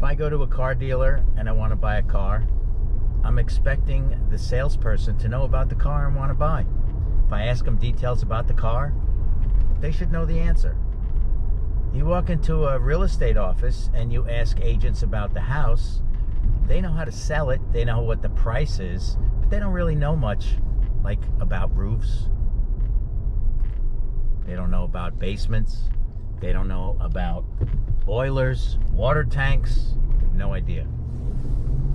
If I go to a car dealer and I want to buy a car, I'm expecting the salesperson to know about the car I want to buy. If I ask them details about the car, they should know the answer. You walk into a real estate office and you ask agents about the house, they know how to sell it, they know what the price is, but they don't really know much, like about roofs. They don't know about basements. They don't know about boilers, water tanks. No idea.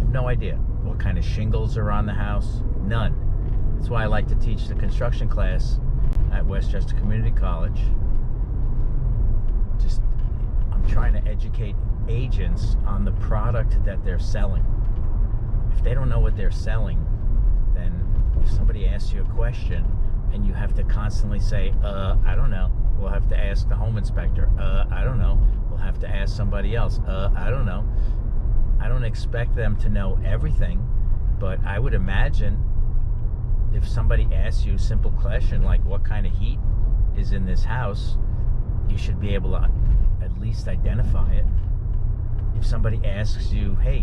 No idea what kind of shingles are on the house. None. That's why I like to teach the construction class at Westchester Community College. I'm trying to educate agents on the product that they're selling. If they don't know what they're selling, then if somebody asks you a question and you have to constantly say, I don't know, we'll have to ask the home inspector, I don't know, we'll have to ask somebody else, I don't know. I don't expect them to know everything, but I would imagine if somebody asks you a simple question like what kind of heat is in this house, you should be able to at least identify it. If somebody asks you, hey,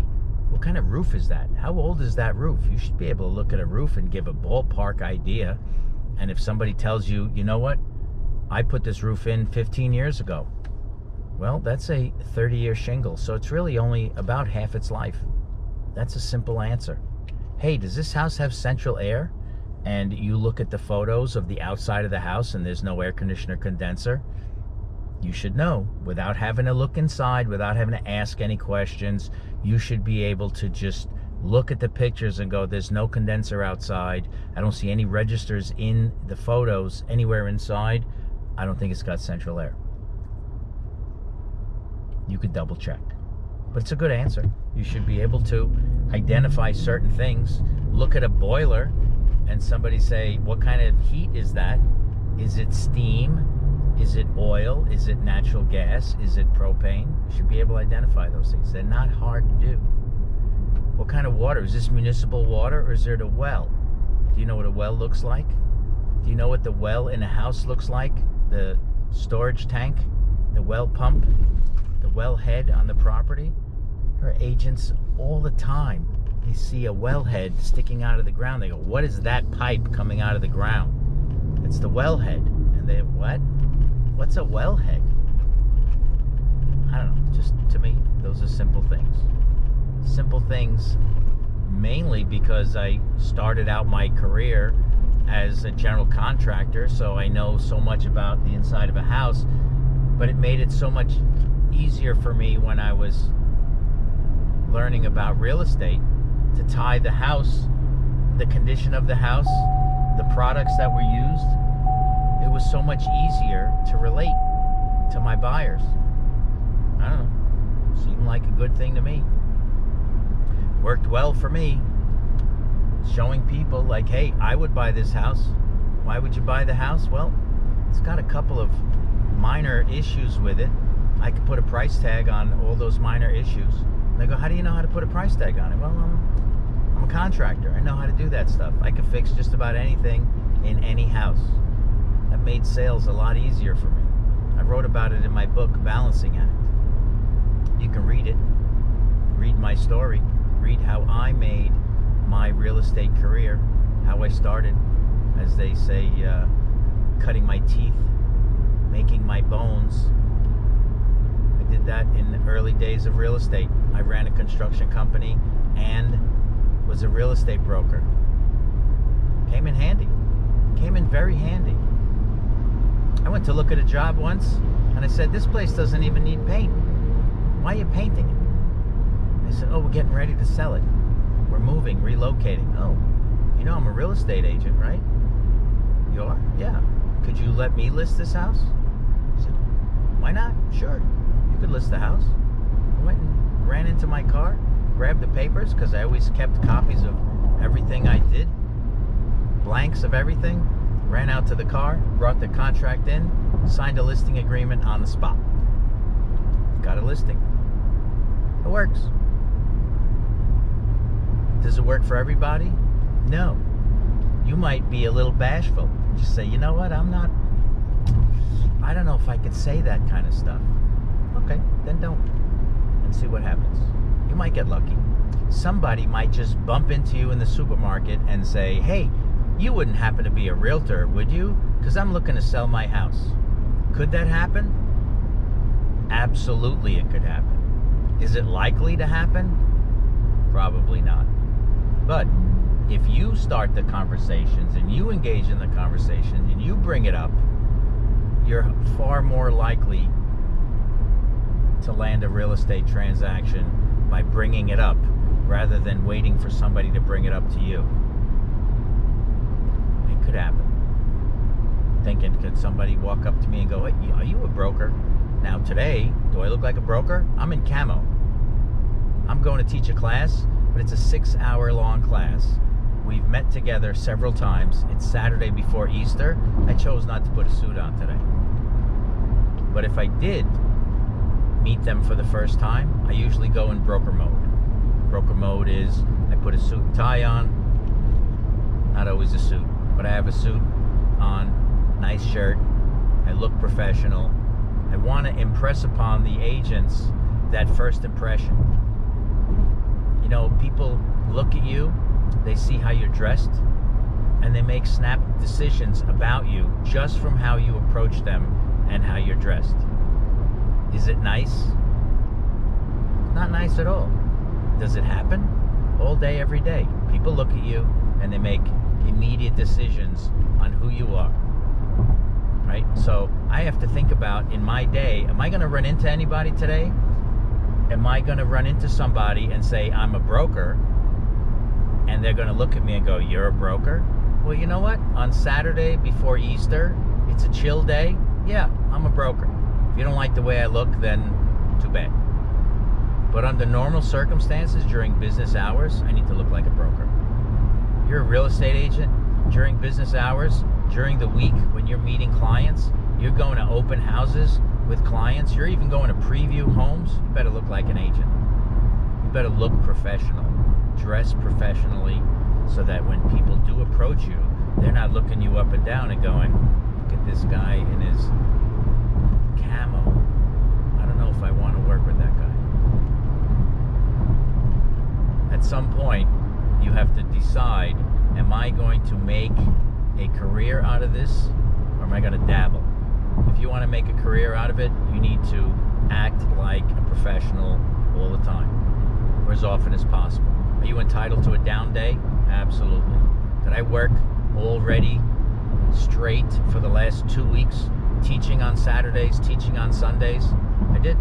what kind of roof is that? How old is that roof? You should be able to look at a roof and give a ballpark idea. And if somebody tells you, you know what, I put this roof in 15 years ago. Well, that's a 30-year shingle, so it's really only about half its life. That's a simple answer. Hey, does this house have central air? And you look at the photos of the outside of the house and there's no air conditioner condenser. You should know, without having to look inside, without having to ask any questions, you should be able to just look at the pictures and go, there's no condenser outside. I don't see any registers in the photos anywhere inside. I don't think it's got central air. You could double check. But it's a good answer. You should be able to identify certain things. Look at a boiler and somebody say, what kind of heat is that? Is it steam? Is it oil? Is it natural gas? Is it propane? You should be able to identify those things. They're not hard to do. What kind of water? Is this municipal water or is it a well? Do you know what a well looks like? Do you know what the well in a house looks like? The storage tank? The well pump? The well head on the property? There are agents all the time. They see a well head sticking out of the ground. They go, what is that pipe coming out of the ground? It's the well head. And they, what? What's a wellhead? I don't know. Just to me, those are simple things. Simple things, mainly because I started out my career as a general contractor, so I know so much about the inside of a house, but it made it so much easier for me when I was learning about real estate to tie the house, the condition of the house, the products that were used. It was so much easier to relate to my buyers. I don't know. Seemed like a good thing to me. Worked well for me. Showing people like, hey, I would buy this house. Why would you buy the house? Well, it's got a couple of minor issues with it. I could put a price tag on all those minor issues. And they go, how do you know how to put a price tag on it? Well, I'm a contractor. I know how to do that stuff. I can fix just about anything in any house. That made sales a lot easier for me. I wrote about it in my book, Balancing Act. You can read it, read my story, read how I made my real estate career, how I started, as they say, cutting my teeth, making my bones. I did that in the early days of real estate. I ran a construction company and was a real estate broker. Came in handy. Came in very handy. I went to look at a job once, and I said, this place doesn't even need paint. Why are you painting it? They said, oh, we're getting ready to sell it. We're moving, relocating. Oh, you know I'm a real estate agent, right? You are? Yeah. Could you let me list this house? I said, why not? Sure. You could list the house. I went and ran into my car, grabbed the papers, because I always kept copies of everything I did, blanks of everything. Ran out to the car, brought the contract in, signed a listing agreement on the spot. Got a listing. It works. Does it work for everybody? No. You might be a little bashful. Just say, you know what, I don't know if I could say that kind of stuff. Okay, then don't. And see what happens. You might get lucky. Somebody might just bump into you in the supermarket and say, hey, you wouldn't happen to be a realtor, would you? Because I'm looking to sell my house. Could that happen? Absolutely it could happen. Is it likely to happen? Probably not. But if you start the conversations and you engage in the conversation and you bring it up, you're far more likely to land a real estate transaction by bringing it up rather than waiting for somebody to bring it up to you. It could happen. Thinking, could somebody walk up to me and go, hey, are you a broker? Now today, do I look like a broker? I'm in camo. I'm going to teach a class, but it's a 6-hour-long class. We've met together several times. It's Saturday before Easter. I chose not to put a suit on today. But if I did meet them for the first time, I usually go in broker mode. Broker mode is I put a suit and tie on, not always a suit, but I have a suit on, nice shirt, I look professional. I want to impress upon the agents that first impression. You know, people look at you, they see how you're dressed, and they make snap decisions about you just from how you approach them and how you're dressed. Is it nice? Not nice at all. Does it happen? All day, every day. People look at you and they make immediate decisions on who you are. Right? So I have to think about in my day, am I going to run into anybody today? Am I going to run into somebody and say, I'm a broker? And they're going to look at me and go, you're a broker? Well, you know what? On Saturday before Easter, it's a chill day. Yeah, I'm a broker. If you don't like the way I look, then too bad. But under normal circumstances, during business hours, I need to look like a broker. You're a real estate agent during business hours, during the week when you're meeting clients, you're going to open houses with clients, you're even going to preview homes, you better look like an agent. You better look professional, dress professionally, so that when people do approach you, they're not looking you up and down and going, look at this guy in his camo. I don't know if I want to work with that guy. At some point, you have to decide, am I going to make a career out of this, or am I going to dabble? If you want to make a career out of it, you need to act like a professional all the time, or as often as possible. Are you entitled to a down day? Absolutely. Did I work already straight for the last 2 weeks, teaching on Saturdays, teaching on Sundays? I did.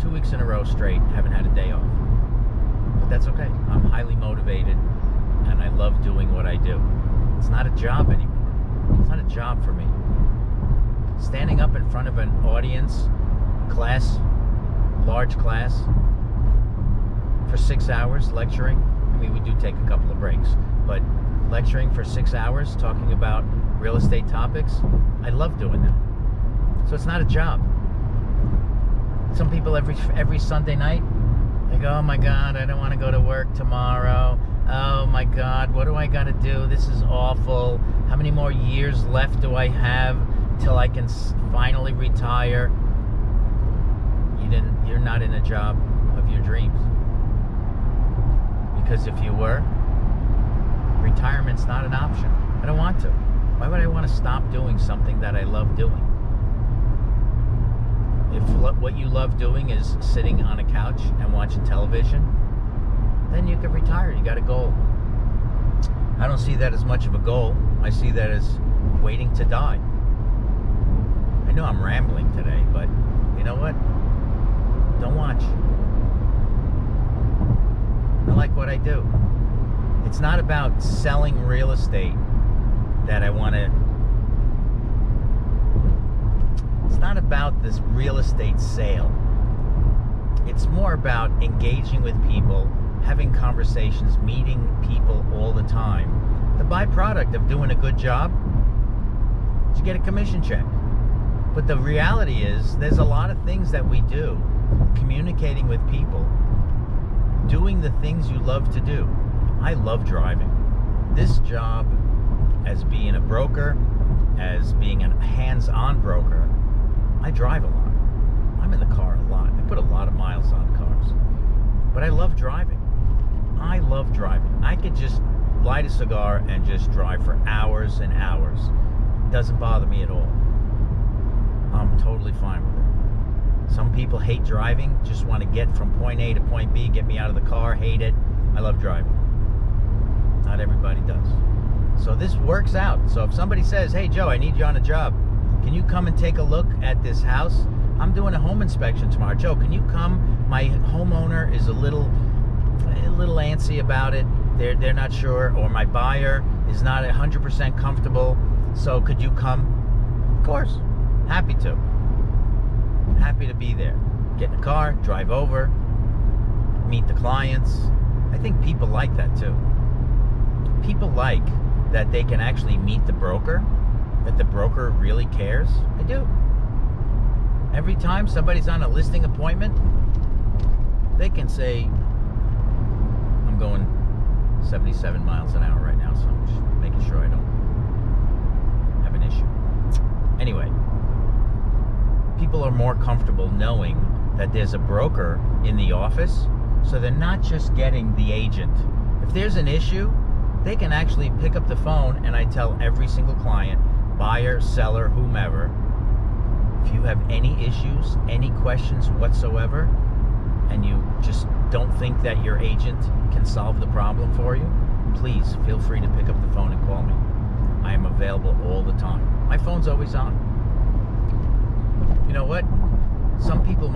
2 weeks in a row straight, haven't had a day off. But that's okay. I'm highly motivated, and I love doing what I do. It's not a job anymore. It's not a job for me. Standing up in front of an audience, class, large class, for 6 hours lecturing. I mean, we do take a couple of breaks, but lecturing for 6 hours, talking about real estate topics, I love doing that. So it's not a job. Some people every Sunday night, they go, oh my God, I don't want to go to work tomorrow. Oh my God, what do I got to do? This is awful. How many more years left do I have till I can finally retire? You're not in a job of your dreams. Because if you were, retirement's not an option. I don't want to. Why would I want to stop doing something that I love doing? If what you love doing is sitting on a couch and watching television, then you can retire. You got a goal. I don't see that as much of a goal. I see that as waiting to die. I know I'm rambling today, but you know what? Don't watch. I like what I do. It's not about selling real estate that I want to. It's not about this real estate sale. It's more about engaging with people, having conversations, meeting people all the time. The byproduct of doing a good job is you get a commission check. But the reality is there's a lot of things that we do, communicating with people, doing the things you love to do. I love driving. This job, as being a broker, as being a hands-on broker, I drive a lot. I'm in the car a lot. I put a lot of miles on cars. But I love driving. I love driving. I could just light a cigar and just drive for hours and hours. Doesn't bother me at all. I'm totally fine with it. Some people hate driving, just want to get from point A to point B, get me out of the car, hate it. I love driving. Not everybody does. So this works out. So if somebody says, hey Joe, I need you on a job, can you come and take a look at this house? I'm doing a home inspection tomorrow. Joe, can you come? My homeowner is a little antsy about it. They're not sure, or my buyer is not 100% comfortable. So could you come? Of course. Happy to. Happy to be there. Get in the car, drive over, meet the clients. I think people like that too. People like that they can actually meet the broker, that the broker really cares. I do. Every time somebody's on a listing appointment, they can say, I'm going 77 miles an hour right now, so I'm just making sure I don't have an issue. Anyway, people are more comfortable knowing that there's a broker in the office, so they're not just getting the agent. If there's an issue, they can actually pick up the phone, and I tell every single client, buyer, seller, whomever, if you have any issues, any questions whatsoever, and you just don't think that your agent can solve the problem for you, please feel free to pick up the phone and call me. I am available all the time. My phone's always on. You know what? Some people